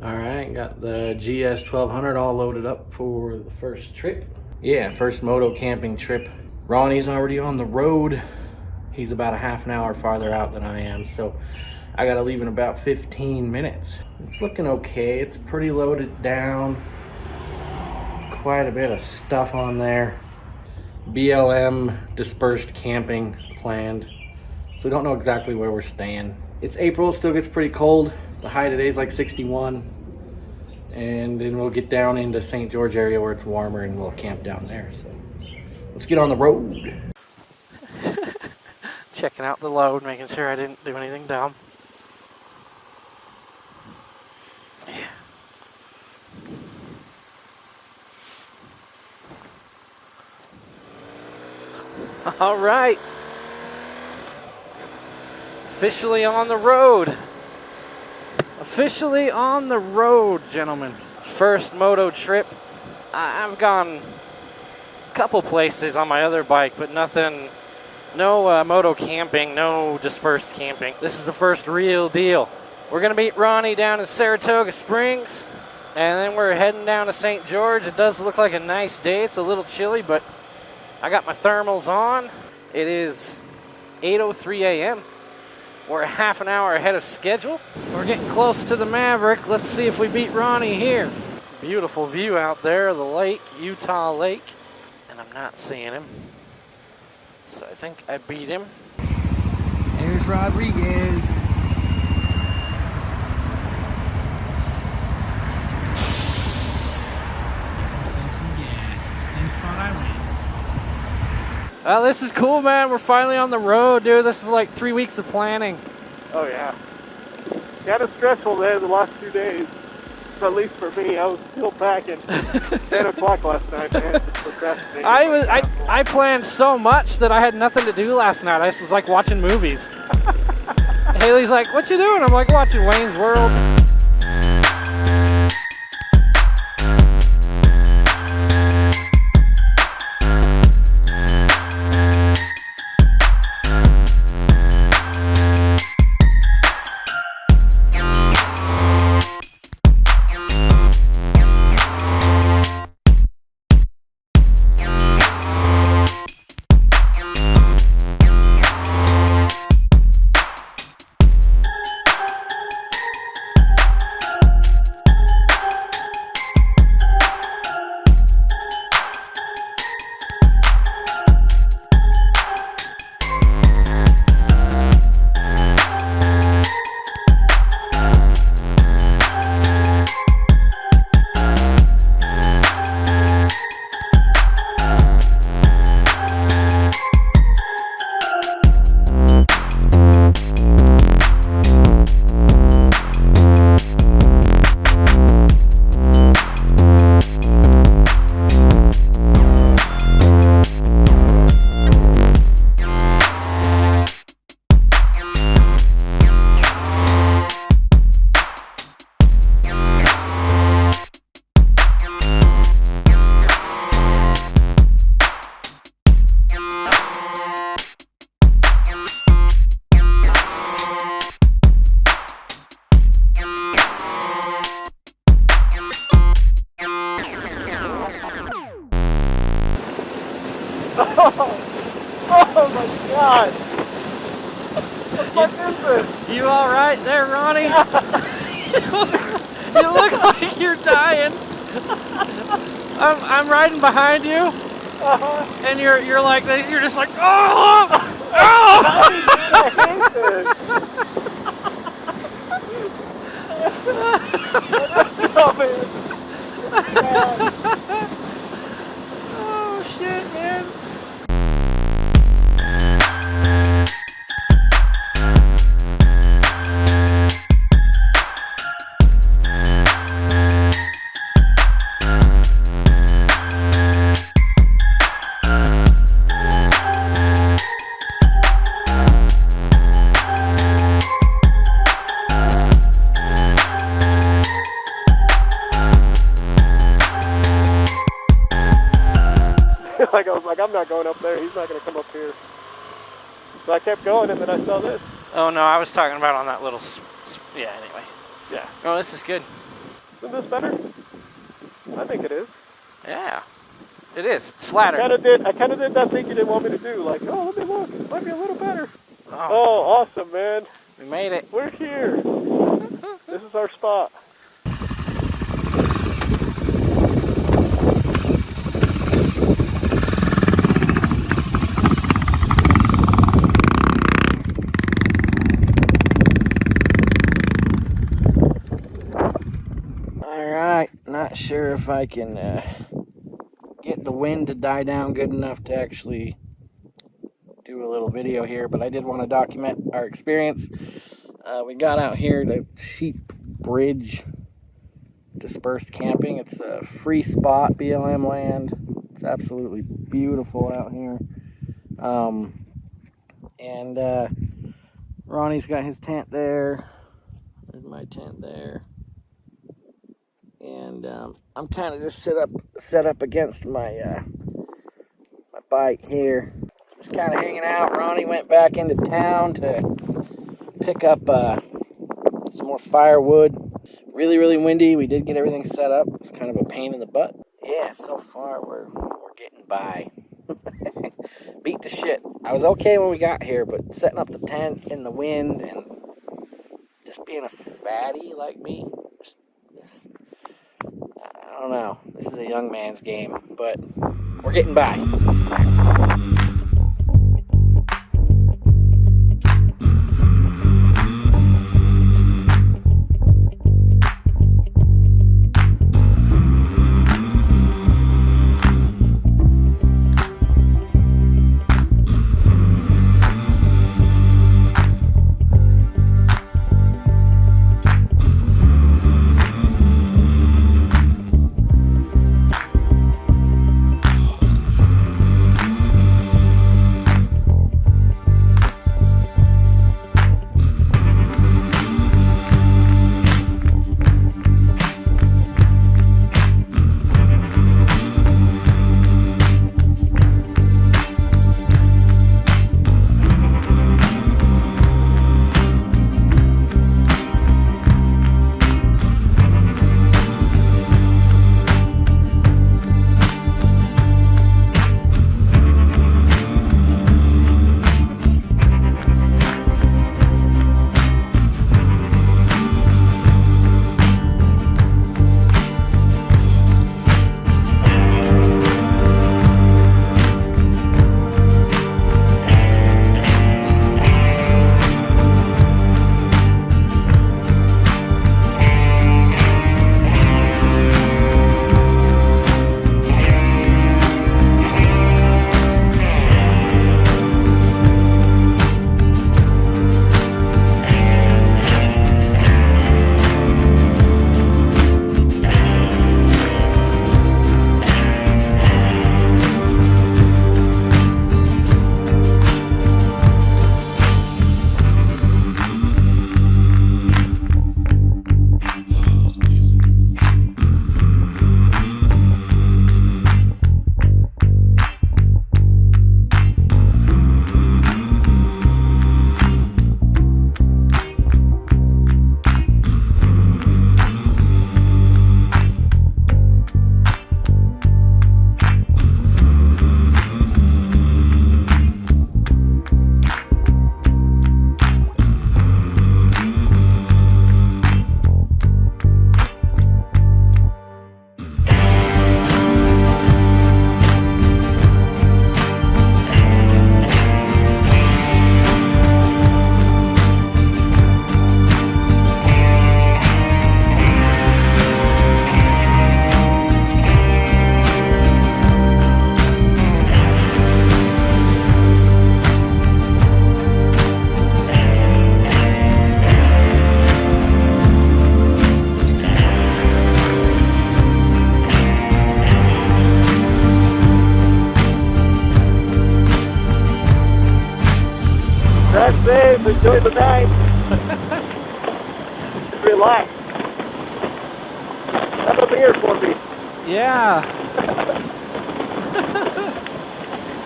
Alright, got the GS 1200 all loaded up for the first trip. Yeah, first moto camping trip. Ronnie's already on the road. He's about a half an hour farther out than I am, so I gotta leave in about 15 minutes. It's looking okay. It's pretty loaded down. Quite a bit of stuff on there. BLM dispersed camping planned. So we don't know exactly where we're staying. It's April, still gets pretty cold. The high today is like 61. And then we'll get down into St. George area where it's warmer and we'll camp down there. So let's get on the road. Checking out the load, making sure I didn't do anything dumb. Yeah. All right. Officially on the road. Officially on the road, gentlemen. First moto trip. I've gone a couple places on my other bike, but nothing, no moto camping, no dispersed camping. This is the first real deal. We're going to meet Ronnie down in Saratoga Springs, and then we're heading down to St. George. It does look like a nice day. It's a little chilly, but I got my thermals on. It is 8:03 a.m. We're a half an hour ahead of schedule. We're getting close to the Maverick. Let's see if we beat Ronnie here. Beautiful view out there of the lake, Utah Lake. And I'm not seeing him. So I think I beat him. There's Rodriguez. Same spot I went. Oh, this is cool, man. We're finally on the road, dude. This is like 3 weeks of planning. Oh, yeah. Got a stressful day the last 2 days. At least for me, I was still packing 10 o'clock last night, man. Just procrastinating. I planned so much that I had nothing to do last night. I just was like watching movies. Haley's like, "What you doing?" I'm like, "Watching Wayne's World." Oh my God! What the fuck is this? You all right there, Ronnie? You look like you're dying. I'm riding behind you, and you're like this. You're just like, oh, oh! I hate this. Oh, man. Oh shit, man. I was like, I'm not going up there. He's not going to come up here. So I kept going, and then I saw this. Oh no, I was talking about on that little. Yeah. Anyway. Yeah. Oh, this is good. Isn't this better? I think it is. Yeah, it is. It's flatter. I kind of did that thing you didn't want me to do. Like, oh, let me look. It might be a little better. Oh, awesome, man. We made it. We're here. This is our spot. Alright, not sure if I can get the wind to die down good enough to actually do a little video here, but I did want to document our experience. We got out here to Sheep Bridge Dispersed Camping. It's a free spot, BLM land. It's absolutely beautiful out here. Ronnie's got his tent there. There's my tent there. And I'm kind of just set up against my my bike here. Just kind of hanging out. Ronnie went back into town to pick up some more firewood. Really, really windy. We did get everything set up. It's kind of a pain in the butt. Yeah, so far we're getting by. Beat the shit. I was okay when we got here, but setting up the tent in the wind and just being a fatty like me, I don't know. This is a young man's game, but we're getting by. Drive safe, enjoy the night. Relax. Have a beer for me. Yeah.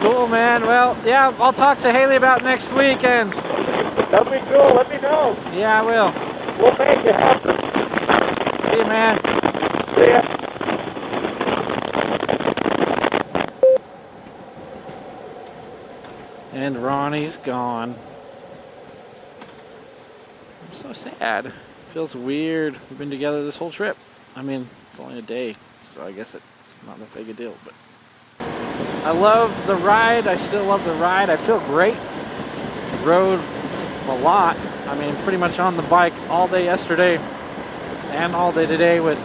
Cool, man. Well, yeah, I'll talk to Haley about next weekend. That'll be cool. Let me know. Yeah, I will. We'll make it happen. See you, man. ya. And Ronnie's gone. I'm so sad. Feels weird. We've been together this whole trip. I mean, it's only a day, so I guess it's not that big a deal, but I loved the ride. I still love the ride. I feel great. Rode a lot. I mean, pretty much on the bike all day yesterday and all day today with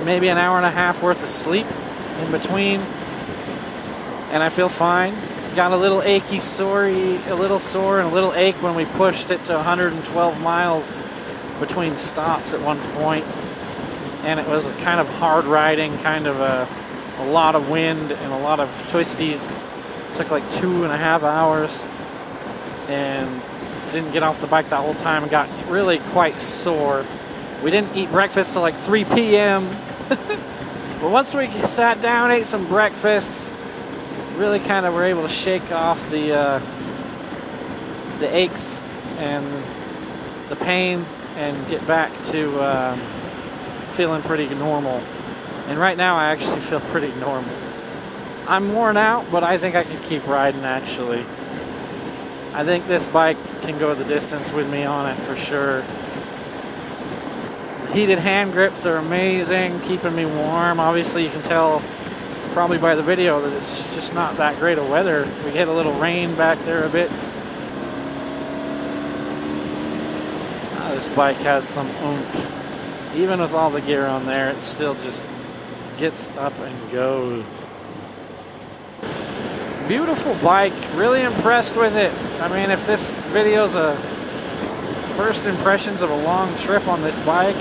maybe an hour and a half worth of sleep in between. And I feel fine. Got a little achy, a little sore and a little ache when we pushed it to 112 miles between stops at one point. And it was kind of hard riding, kind of a lot of wind and a lot of twisties. Took like 2.5 hours and didn't get off the bike that whole time and got really quite sore. We didn't eat breakfast till like 3 p.m. But once we sat down, ate some breakfast, really kind of were able to shake off the aches and the pain and get back to feeling pretty normal. And right now I actually feel pretty normal. I'm worn out, but I think I can keep riding actually. I think this bike can go the distance with me on it for sure. The heated hand grips are amazing, keeping me warm. Obviously you can tell probably by the video that it's just not that great of weather. We get a little rain back there a bit. This bike has some oomph. Even with all the gear on there, it still just gets up and goes. Beautiful bike, really impressed with it. I mean, if this video's a first impressions of a long trip on this bike,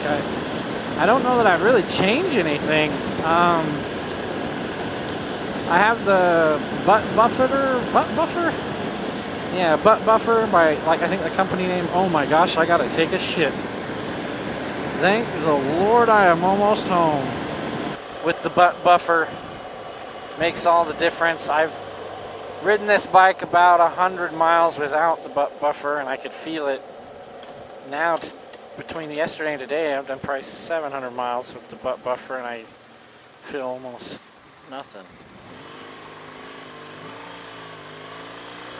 I don't know that I'd really change anything. I have the butt buffer? Yeah, butt buffer by, like, I think the company name. Oh my gosh, I gotta take a shit. Thank the Lord I am almost home. With the butt buffer, makes all the difference. I've ridden this bike about 100 miles without the butt buffer and I could feel it. Now, between yesterday and today, I've done probably 700 miles with the butt buffer and I feel almost nothing.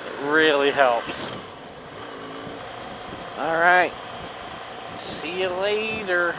It really helps. All right. See you later.